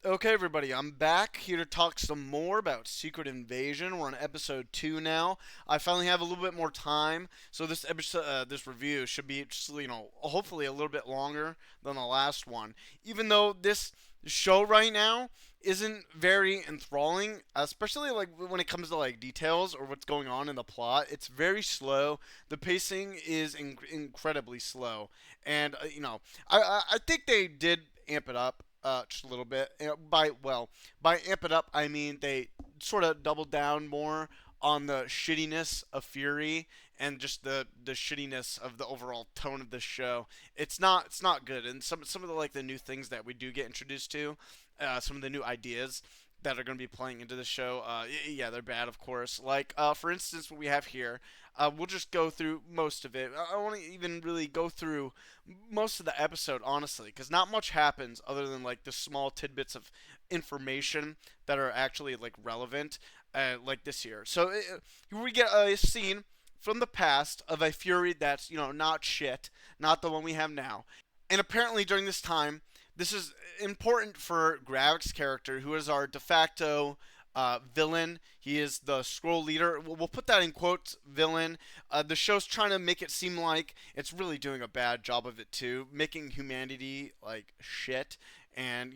Okay, everybody, I'm back here to talk some more about Secret Invasion. We're on episode 2 now. I finally have a little bit more time, so this episode, this review should be just, hopefully a little bit longer than the last one. Even though this show right now isn't very enthralling, especially like when it comes to like details or what's going on in the plot. It's very slow. The pacing is incredibly slow, and I think they did amp it up just a little bit. By amp it up, I mean they sort of doubled down more on the shittiness of Fury and just the shittiness of the overall tone of the show. It's not good, and some of the like the new things that we do get introduced to, some of the new ideas that are going to be playing into the show. Yeah, they're bad, of course. Like, for instance, what we have here, we'll just go through most of it. I won't even really go through most of the episode, honestly, because not much happens other than like the small tidbits of information that are actually like relevant, like this year. So here we get a scene from the past of a Fury that's not shit, not the one we have now. And apparently during this time, this is important for Gravik's character, who is our de facto villain. He is the Skrull leader. We'll put that in quotes, villain. The show's trying to make it seem like it's really doing a bad job of it too, making humanity like shit. And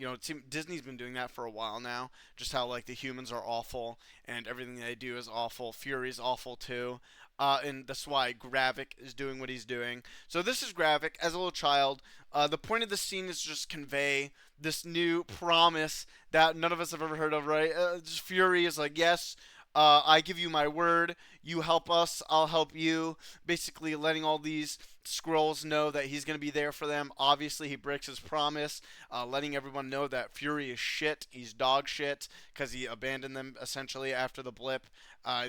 Disney's been doing that for a while now. Just how like the humans are awful and everything they do is awful. Fury's awful too. And that's why Gravik is doing what he's doing. So this is Gravik as a little child. The point of the scene is just convey this new promise that none of us have ever heard of, right? Just Fury is like, yes, I give you my word. You help us, I'll help you. Basically, letting all these Skrulls know that he's going to be there for them. Obviously, he breaks his promise, letting everyone know that Fury is shit. He's dog shit because he abandoned them essentially after the blip.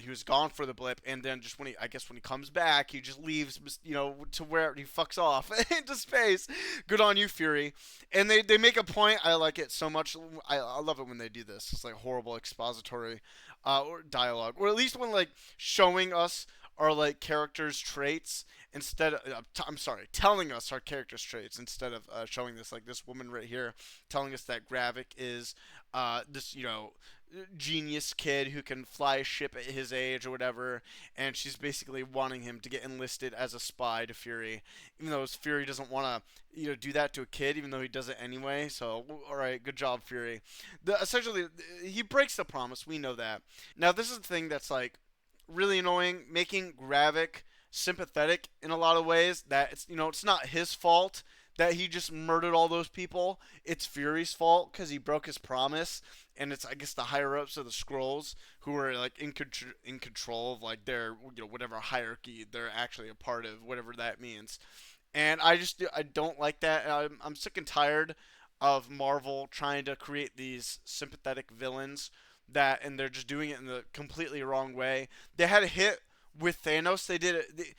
He was gone for the blip, and then just I guess when he comes back, he just leaves, to where he fucks off into space. Good on you, Fury. And they make a point. I like it so much. I love it when they do this. It's like horrible expository or dialogue, or at least when like showing us our like characters' traits instead of I'm sorry, telling us our characters' traits instead of showing this like this woman right here telling us that Gravik is this genius kid who can fly a ship at his age or whatever, and she's basically wanting him to get enlisted as a spy to Fury, even though Fury doesn't want to do that to a kid, even though he does it anyway. So all right, good job, Fury. Essentially, he breaks the promise. We know that. Now this is the thing that's like really annoying, making Gravik sympathetic in a lot of ways. That it's not his fault that he just murdered all those people. It's Fury's fault because he broke his promise, and it's I guess the higher ups of the Skrulls who are like in control of like their whatever hierarchy they're actually a part of, whatever that means. And I don't like that. I'm sick and tired of Marvel trying to create these sympathetic villains and they're just doing it in the completely wrong way. They had a hit with Thanos. They did it.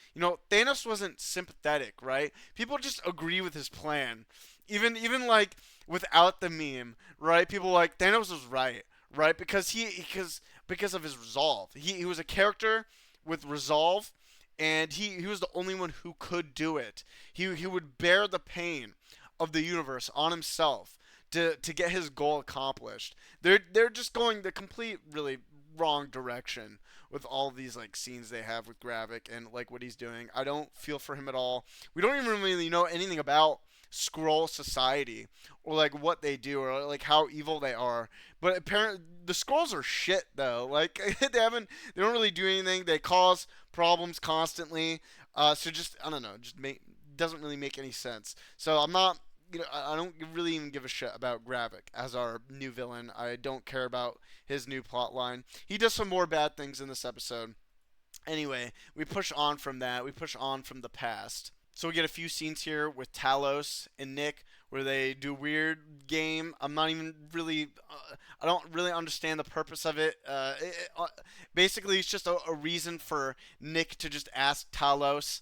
Thanos wasn't sympathetic, right? People just agree with his plan, even like without the meme, right? People like Thanos was right, right? Because of his resolve. He was a character with resolve, and he was the only one who could do it. He would bear the pain of the universe on himself to get his goal accomplished. They're just going the complete really wrong direction with all these like scenes they have with Gravik and like what he's doing. I don't feel for him at all. We don't even really know anything about Skrull society or like what they do or like how evil they are. But apparently the Skrulls are shit though. Like they don't really do anything. They cause problems constantly. So just I don't know, just doesn't really make any sense. So I'm not I don't really even give a shit about Gravik as our new villain. I don't care about his new plot line. He does some more bad things in this episode. Anyway, we push on from that. We push on from the past. So we get a few scenes here with Talos and Nick where they do a weird game. I'm not even really, I don't really understand the purpose of it. Basically, it's just a reason for Nick to just ask Talos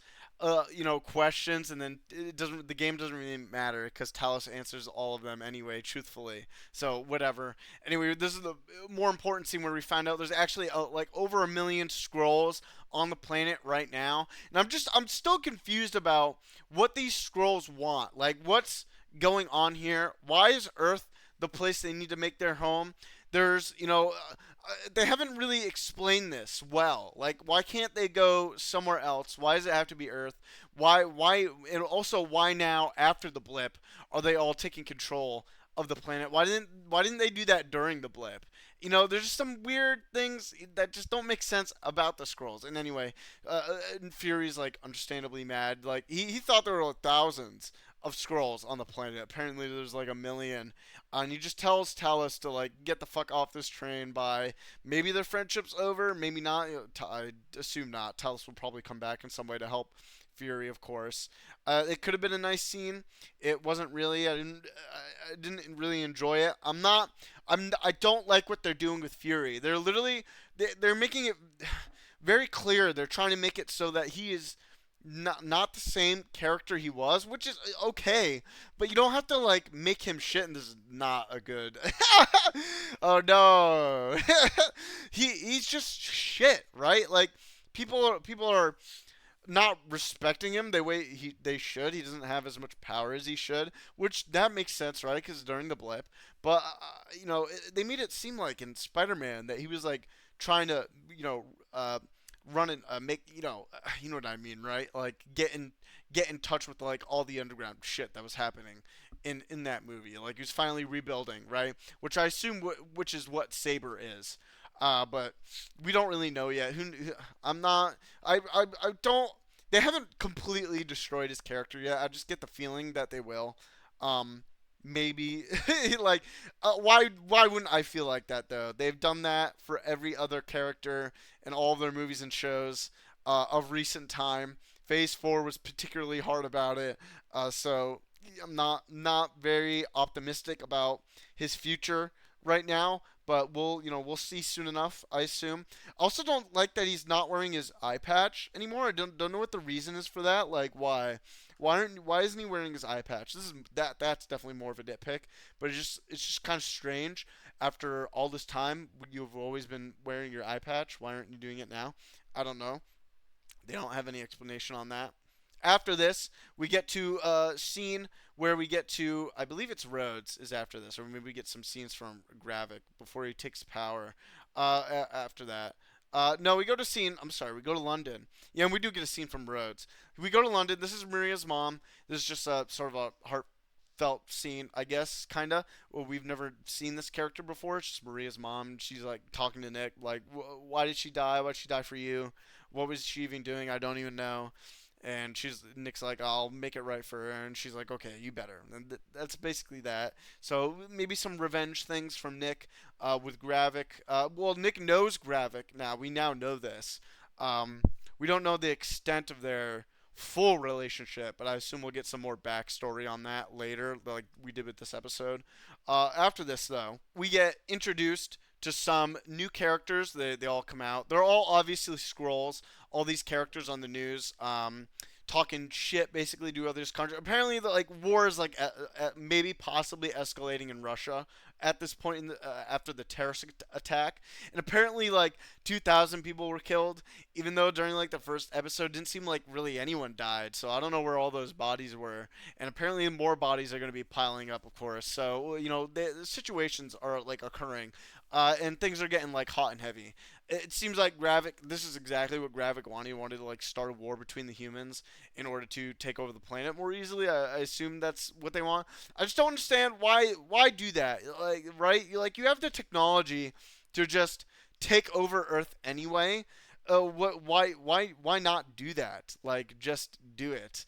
questions, and then the game doesn't really matter because Talos answers all of them anyway, truthfully. So whatever. Anyway, this is the more important scene where we find out there's actually like over a million Skrulls on the planet right now, and I'm still confused about what these Skrulls want. Like, what's going on here? Why is Earth the place they need to make their home. There's, they haven't really explained this well. Like, why can't they go somewhere else? Why does it have to be Earth? And also why now, after the blip, are they all taking control of the planet? Why didn't they do that during the blip? There's just some weird things that just don't make sense about the scrolls. And anyway, Fury's like understandably mad. Like he thought there were like, thousands of scrolls on the planet. Apparently, there's like a million. And he just tells Talos to like get the fuck off this train by maybe their friendship's over, maybe not. I assume not. Talos will probably come back in some way to help Fury, of course. It could have been a nice scene. It wasn't really. I didn't really enjoy it. I don't like what they're doing with Fury. They're making it very clear. They're trying to make it so that he is not the same character he was, which is okay, but you don't have to like make him shit. And this is not a good. Oh no, he's just shit, right? Like people are not respecting him the way they should. He doesn't have as much power as he should, which that makes sense, right? Because during the blip, but they made it seem like in Spider-Man that he was like trying to run and make you know what I mean, right? Like get in touch with like all the underground shit that was happening in that movie. Like he was finally rebuilding, right? Which I assume which is what Saber is. But we don't really know yet. I'm not. I don't. They haven't completely destroyed his character yet. I just get the feeling that they will. Um, maybe like why wouldn't I feel like that though? They've done that for every other character in all of their movies and shows of recent time. Phase 4 was particularly hard about it. So I'm not very optimistic about his future right now, but we'll see soon enough, I assume. I also don't like that he's not wearing his eye patch anymore. I don't know what the reason is for that. Like why isn't he wearing his eye patch? That's definitely more of a nitpick, but it's just kind of strange. After all this time, you've always been wearing your eye patch. Why aren't you doing it now? I don't know. They don't have any explanation on that. After this, we get to a scene where we get to, I believe it's Rhodes is after this, or maybe we get some scenes from Gravik before he takes power. After that, no, we go to scene. I'm sorry, we go to London. Yeah, and we do get a scene from Rhodes. We go to London. This is Maria's mom. This is just a sort of a heartfelt scene, I guess, kinda. Well, we've never seen this character before. It's just Maria's mom. She's like talking to Nick, like, why did she die? Why did she die for you? What was she even doing? I don't even know. And Nick's like, I'll make it right for her, and she's like, okay, you better. And that's basically that. So maybe some revenge things from Nick with Gravik. Well, Nick knows Gravik now. We now know this. Um, we don't know the extent of their full relationship, but I assume we'll get some more backstory on that later, like we did with this episode. After this, though, we get introduced to some new characters. They all come out. They're all obviously Skrulls. All these characters on the news, talking shit basically to others' country. Apparently, the like war is like maybe possibly escalating in Russia at this point after the terrorist attack, and apparently like 2,000 people were killed. Even though during like the first episode, it didn't seem like really anyone died. So I don't know where all those bodies were, and apparently more bodies are going to be piling up, of course. So the situations are like occurring. And things are getting like hot and heavy. It seems like Gravik. This is exactly what Gravik wanted. He wanted to like start a war between the humans in order to take over the planet more easily. I assume that's what they want. I just don't understand why do that. Like right, you have the technology to just take over Earth anyway. Why not do that? Like just do it.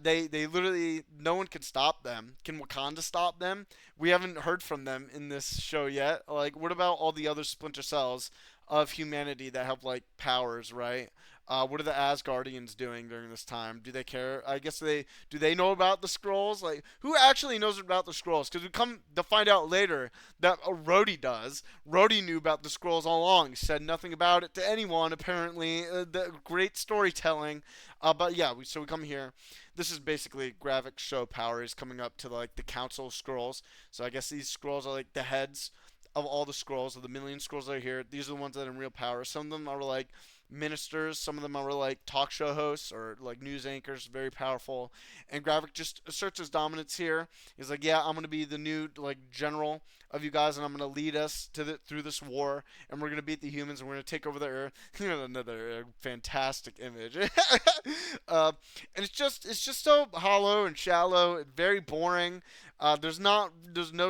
They literally no one can stop them. Can Wakanda stop them? We haven't heard from them in this show yet. Like, what about all the other splinter cells of humanity that have like powers, right? What are the Asgardians doing during this time? Do they care? I guess they know about the scrolls? Like, who actually knows about the scrolls? Because we come to find out later that Rhodey does. Rhodey knew about the scrolls all along. He said nothing about it to anyone. Apparently, the great storytelling. But yeah, so we come here. This is basically Gravik's show power. He's coming up to like the Council of Scrolls. So I guess these scrolls are like the heads of all the scrolls, of the million scrolls that are here. These are the ones that are in real power. Some of them are like ministers. Some of them are like talk show hosts or like news anchors, very powerful. And Gravik just asserts his dominance here. He's like, yeah, I'm gonna be the new like general of you guys, and I'm gonna lead us through this war, and we're gonna beat the humans, and we're gonna take over the Earth. Another fantastic image. uh, and it's just so hollow and shallow, and very boring. There's no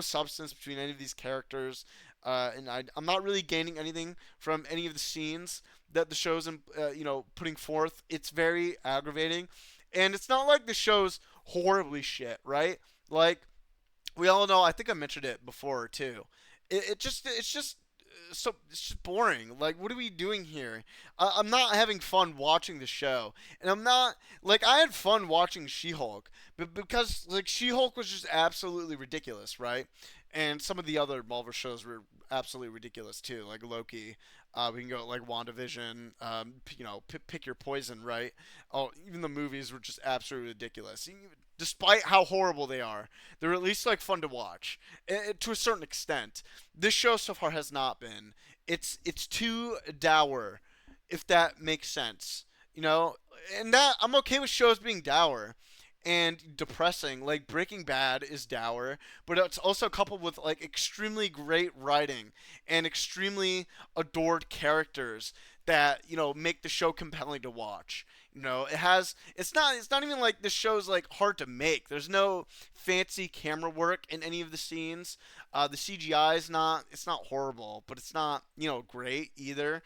substance between any of these characters, and I'm not really gaining anything from any of the scenes that the show's putting forth. It's very aggravating, and it's not like the show's horribly shit, right? Like we all know. I think I mentioned it before too. It's just boring. Like, what are we doing here? I'm not having fun watching the show, and I'm not like I had fun watching She-Hulk, but because like She-Hulk was just absolutely ridiculous, right? And some of the other Marvel shows were absolutely ridiculous too, like Loki. We can go like WandaVision. Pick your poison, right? Oh, even the movies were just absolutely ridiculous. Despite how horrible they are, they're at least like fun to watch to a certain extent. This show so far has not been. It's too dour, if that makes sense. You know, and that I'm okay with shows being dour and depressing. Like Breaking Bad is dour, but it's also coupled with like extremely great writing and extremely adored characters that make the show compelling to watch. It's not even like this show's like hard to make. There's no fancy camera work in any of the scenes. The CGI is not it's not horrible, but it's not great either.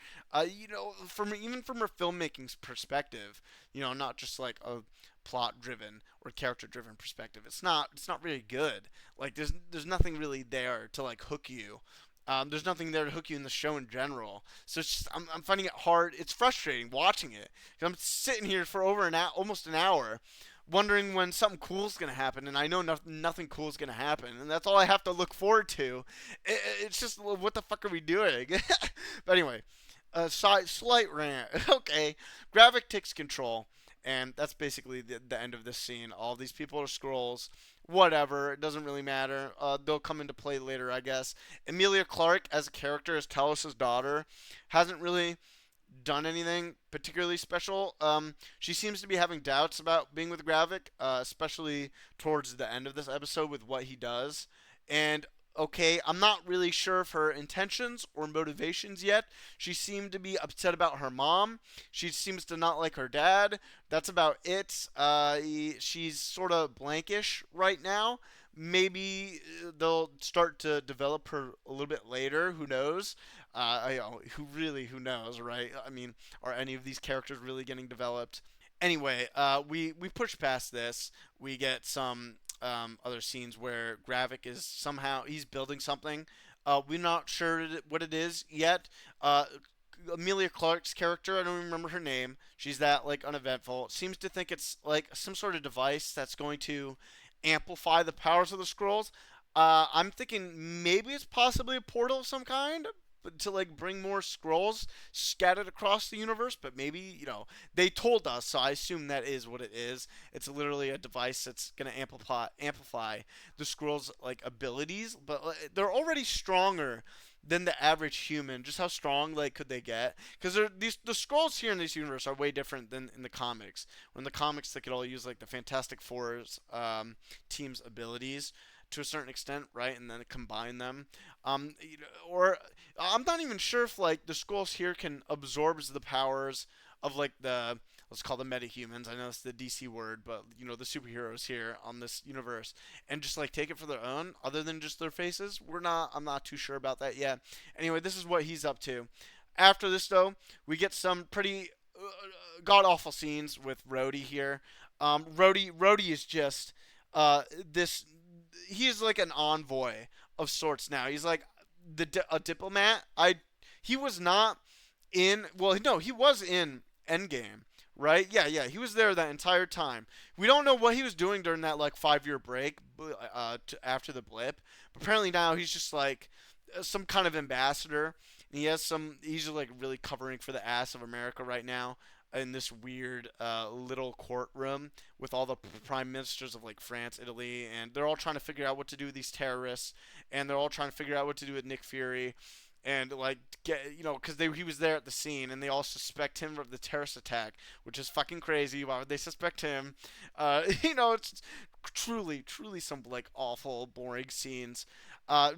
From even from a filmmaking perspective, not just like a plot driven or character driven perspective. It's not really good. Like there's nothing really there to like hook you. There's nothing there to hook you in the show in general. So it's just I'm finding it hard. It's frustrating watching it. 'Cause I'm sitting here for over almost an hour, wondering when something cool is gonna happen, and I know nothing cool is gonna happen, and that's all I have to look forward to. It's just what the fuck are we doing? But anyway, slight rant. Okay, Gravik takes control, and that's basically the end of this scene. All these people are Skrulls. Whatever, it doesn't really matter. They'll come into play later, I guess. Emilia Clarke as a character, as Talos's daughter, hasn't really done anything particularly special. She seems to be having doubts about being with Gravik, especially towards the end of this episode with what he does. And okay, I'm not really sure of her intentions or motivations yet. She seemed to be upset about her mom. She seems to not like her dad. That's about it. She's sort of blankish right now. Maybe they'll start to develop her a little bit later. Who knows? Who knows, right? I mean, are any of these characters really getting developed? Anyway, we push past this. We get some other scenes where Gravik is somehow he's building something. We're not sure what it is yet. Amelia Clark's character, I don't remember her name. She's that like uneventful. Seems to think it's like some sort of device that's going to amplify the powers of the scrolls. I'm thinking maybe it's possibly a portal of some kind, but to like bring more scrolls scattered across the universe. But maybe they told us, so I assume that is what it is. It's literally a device that's gonna amplify the scrolls like abilities, but they're already stronger than the average human. Just how strong like could they get? Because the scrolls here in this universe are way different than in the comics. When in the comics they could all use like the Fantastic Four's team's abilities to a certain extent, right, and then combine them. Or I'm not even sure if like the scrolls here can absorb the powers of like the let's call them metahumans. I know it's the DC word, but the superheroes here on this universe, and just like take it for their own, other than just their faces. I'm not too sure about that yet. Anyway, this is what he's up to. After this, though, we get some pretty god awful scenes with Rhodey here. Rhodey is just this. He is like an envoy of sorts now. He's like a diplomat. He was not in. Well, no, he was in Endgame, right? Yeah, he was there that entire time. We don't know what he was doing during that like 5 year break after the blip. But apparently now he's just like some kind of ambassador. And he's just like really covering for the ass of America right now in this weird little courtroom with all the prime ministers of like France, Italy, and they're all trying to figure out what to do with these terrorists, and they're all trying to figure out what to do with Nick Fury. and like because he was there at the scene, and they all suspect him of the terrorist attack, which is fucking crazy. Why would they suspect him? It's truly some like awful, boring scenes.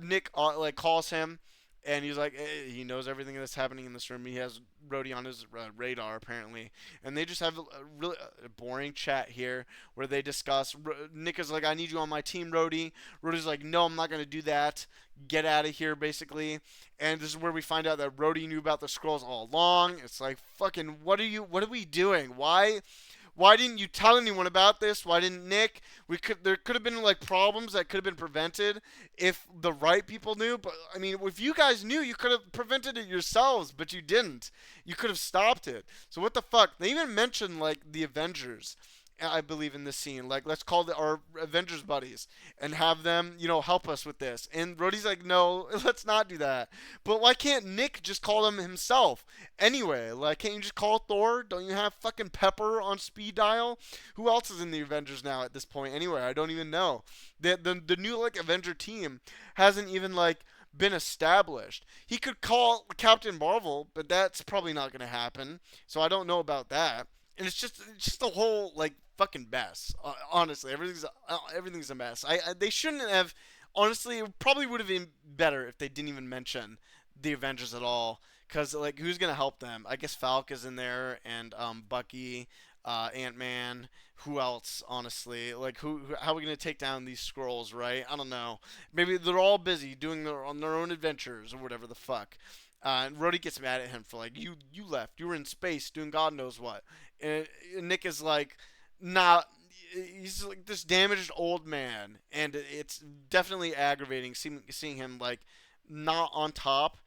Nick like calls him, and he's like, he knows everything that's happening in this room. He has Rhodey on his radar apparently, and they just have a really boring chat here where they discuss. Nick is like, "I need you on my team, Rhodey." Rhodey's like, "No, I'm not gonna do that. Get out of here," basically. And this is where we find out that Rhodey knew about the Skrulls all along. It's like, fucking, what are we doing? Why didn't you tell anyone about this? Why didn't Nick? There could have been like problems that could have been prevented if the right people knew. But I mean, if you guys knew, you could have prevented it yourselves, but you didn't. You could have stopped it. So what the fuck? They even mentioned like the Avengers, I believe, in this scene. Like, let's call our Avengers buddies and have them, help us with this. And Rhodey's like, no, let's not do that. But why can't Nick just call them himself anyway? Like, can't you just call Thor? Don't you have fucking Pepper on speed dial? Who else is in the Avengers now at this point anyway? I don't even know. The new like Avenger team hasn't even like been established. He could call Captain Marvel, but that's probably not going to happen. So I don't know about that. And it's just a whole like fucking mess. Honestly, everything's a mess. They shouldn't have. Honestly, it probably would have been better if they didn't even mention the Avengers at all. Cause like, who's gonna help them? I guess Falk is in there, and Bucky, Ant Man. Who else? Honestly, like how are we gonna take down these Skrulls? Right? I don't know. Maybe they're all busy doing on their own adventures or whatever the fuck. And Rhodey gets mad at him for like, you left, you were in space doing God knows what, and Nick is like, not. He's like this damaged old man, and it's definitely aggravating seeing him like not on top.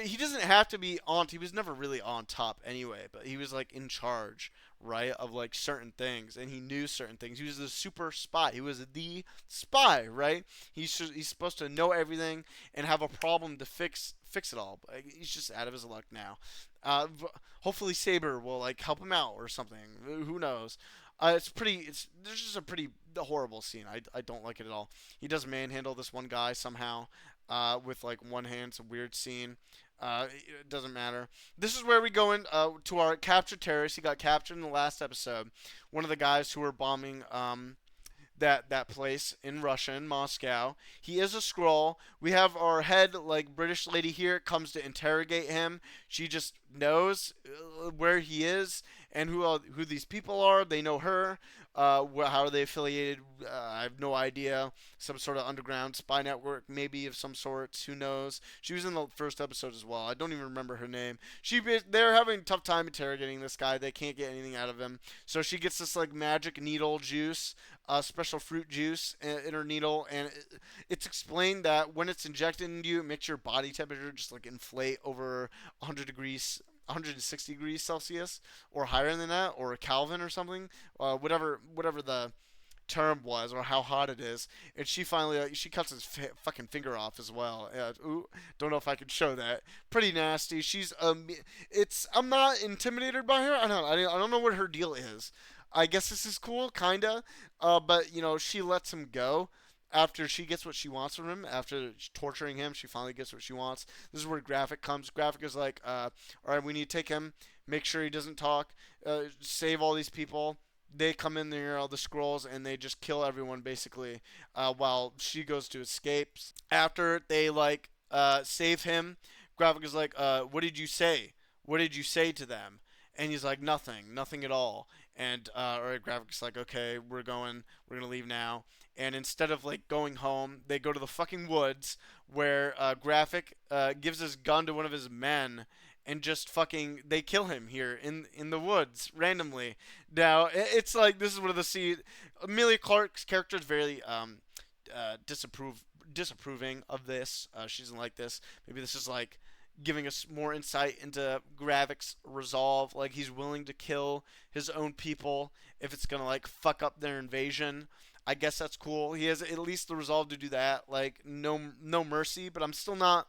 He doesn't have to be on. He was never really on top anyway, but he was like in charge, right, of like certain things, and he knew certain things. He was the super spy. He was the spy, right? He's supposed to know everything and have a problem to fix it all. But he's just out of his luck now. Uh, Hopefully Saber will like help him out or something. Who knows? There's just a pretty horrible scene. I don't like it at all. He does manhandle this one guy somehow, with like one hand. It's a weird scene. It doesn't matter. This is where we go in to our captured terrorist. He got captured in the last episode. One of the guys who were bombing that place in Russia, in Moscow. He is a Skrull. We have our head like British lady here comes to interrogate him. She just knows where he is and who these people are. They know her. How are they affiliated? I have no idea. Some sort of underground spy network, maybe of some sorts. Who knows? She was in the first episode as well. I don't even remember her name. They're having a tough time interrogating this guy. They can't get anything out of him. So she gets this like magic needle juice, special fruit juice in her needle, and it's explained that when it's injected into you, it makes your body temperature just like inflate over 100 degrees. 160 degrees Celsius or higher than that, or Kelvin or something, whatever the term was, or how hot it is. And she finally she cuts his fucking finger off as well. Ooh, don't know if I can show that. Pretty nasty. I'm not intimidated by her. I don't know what her deal is. I guess this is cool, kinda. But she lets him go after she gets what she wants from him. After torturing him, she finally gets what she wants. This is where Graphic comes. Graphic is like, all right, we need to take him, make sure he doesn't talk, save all these people. They come in there, all the Skrulls, and they just kill everyone basically, while she goes to escape. After they like save him, Graphic is like, what did you say? What did you say to them? And he's like, nothing at all. And all right, Graphic's like, okay, we're gonna leave now. And instead of like going home, they go to the fucking woods where Graphic gives his gun to one of his men, and just fucking they kill him here in the woods randomly. Now it's like, this is one of the scene. Amelia Clark's character is very disapproving of this. She doesn't like this. Maybe this is like giving us more insight into Gravik's resolve. Like, he's willing to kill his own people if it's gonna like fuck up their invasion. I guess that's cool. He has at least the resolve to do that. Like, no mercy. But I'm still not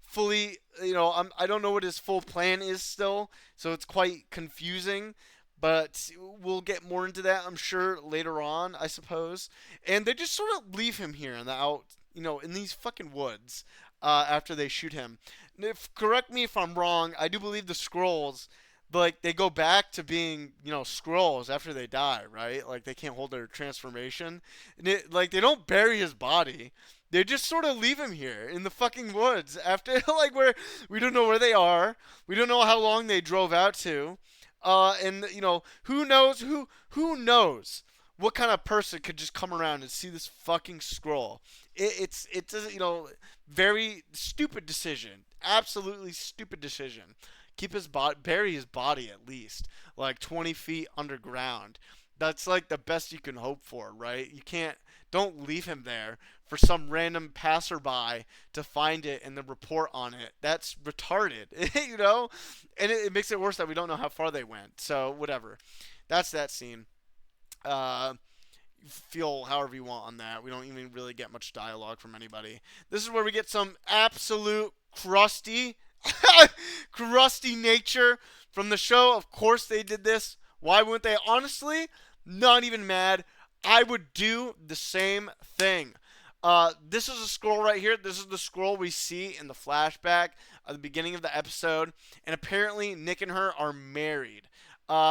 fully, I don't know what his full plan is still. So it's quite confusing. But we'll get more into that, I'm sure, later on, I suppose. And they just sort of leave him here in the in these fucking woods after they shoot him. Correct me if I'm wrong. I do believe the Skrulls, like they go back to being, Skrulls after they die, right? Like they can't hold their transformation. Like they don't bury his body. They just sort of leave him here in the fucking woods after like where we don't know where they are. We don't know how long they drove out to. And who knows what kind of person could just come around and see this fucking scroll. It's a, very stupid decision. Absolutely stupid decision. Keep his body, bury his body at least like 20 feet underground. That's like the best you can hope for, right? You can't. Don't leave him there for some random passerby to find it and then report on it. That's retarded, And it makes it worse that we don't know how far they went. So whatever. That's that scene. Uh, feel however you want on that. We don't even really get much dialogue from anybody. This is where we get some absolute crusty, crusty nature from the show. Of course they did this. Why wouldn't they? Honestly, not even mad. I would do the same thing. This is a scroll right here. This is the scroll we see in the flashback at the beginning of the episode. And apparently, Nick and her are married.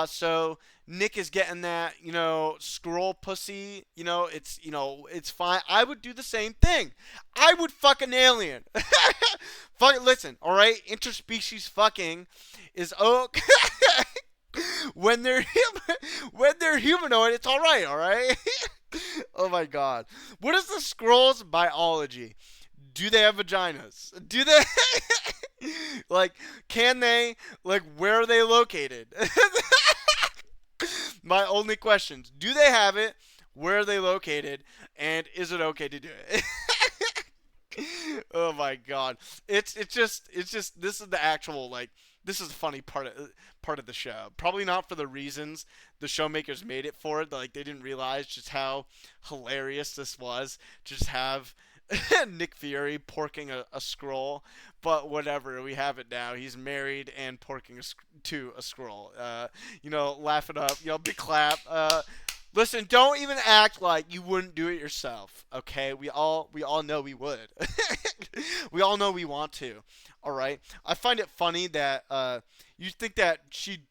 So Nick is getting that, scroll pussy. It's fine. I would do the same thing. I would fuck an alien. Listen, all right. Interspecies fucking is okay. when they're humanoid, it's all right. Oh my god. What is the scroll's biology? Do they have vaginas? Do they like can they where are they located? My only questions. Do they have it? Where are they located? And is it okay to do it? Oh my god. It's just this is the actual this is the funny part of the show. Probably not for the reasons the showmakers made it for. Like they didn't realize just how hilarious this was. Just have Nick Fury porking a scroll, but whatever. We have it now. He's married and porking to a scroll. Laugh it up. Big clap. Listen, don't even act like you wouldn't do it yourself. Okay, we all know we would. We all know we want to. All right. I find it funny that you think that she'd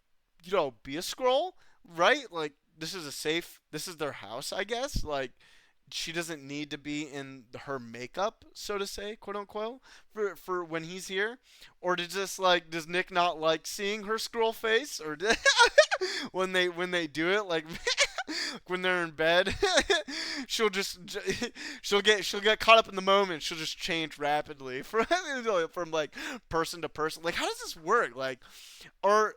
be a scroll, right? Like this is their house, I guess. Like she doesn't need to be in her makeup, so to say, quote unquote, for when he's here, or does Nick not like seeing her scroll face, or when they do it, like when they're in bed, she'll just she'll get caught up in the moment. She'll just change rapidly from like person to person. Like how does this work? Or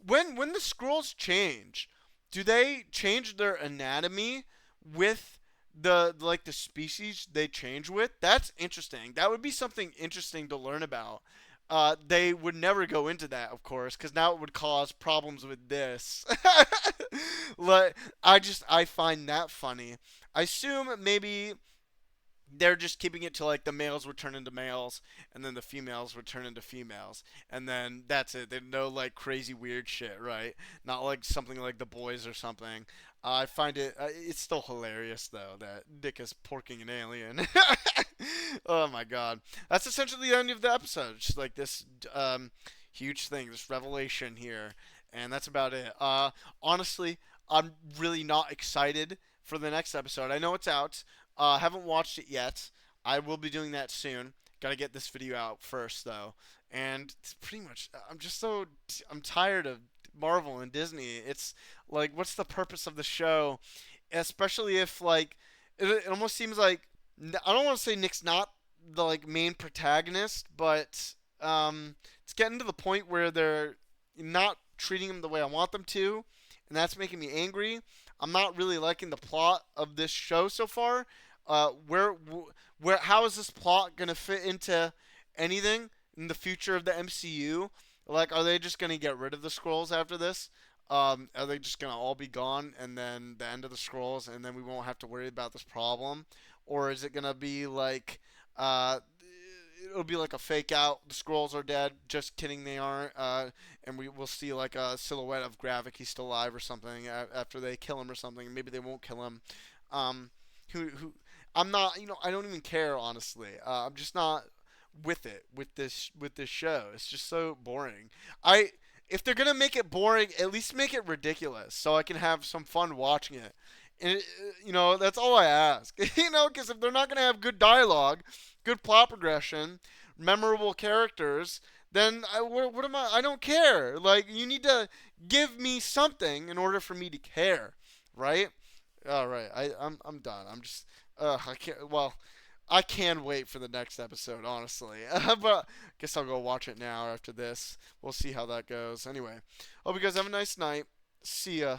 when the scrolls change, do they change their anatomy with the species they change with? That's interesting. That would be something interesting to learn about. They would never go into that, of course, because now it would cause problems with this. I find that funny. I assume maybe they're just keeping it to the males would turn into males and then the females would turn into females and then that's it. There's no crazy weird shit, right? Not like something like the boys or something. I find it's still hilarious though that Nick is porking an alien. Oh my god, that's essentially the end of the episode. Just like this huge thing, this revelation here, and that's about it. Honestly, I'm really not excited for the next episode. I know it's out. Haven't watched it yet. I will be doing that soon. Got to get this video out first, though. And it's pretty much, I'm tired of Marvel and Disney. It's what's the purpose of the show? Especially if, it almost seems like, I don't want to say Nick's not the, main protagonist, but, it's getting to the point where they're not treating him the way I want them to, and that's making me angry. I'm not really liking the plot of this show so far. How is this plot gonna fit into anything in the future of the MCU? Are they just gonna get rid of the scrolls after this? Are they just gonna all be gone and then the end of the scrolls and then we won't have to worry about this problem? Or is it gonna be uh, it'll be like a fake out? The scrolls are dead. Just kidding, they aren't. And we will see a silhouette of Gravik. He's still alive or something after they kill him or something. Maybe they won't kill him. Who I'm not, I don't even care, honestly. I'm just not. with it with this show. It's just so boring. I If they're gonna make it boring, at least make it ridiculous so I can have some fun watching it. And that's all I ask. Because if they're not gonna have good dialogue, good plot progression, memorable characters, then what am I? I don't care. Like you need to give me something in order for me to care, right? All right, I'm done. I'm just I can't. Well, I can wait for the next episode, honestly. But I guess I'll go watch it now after this. We'll see how that goes. Anyway, hope you guys have a nice night. See ya.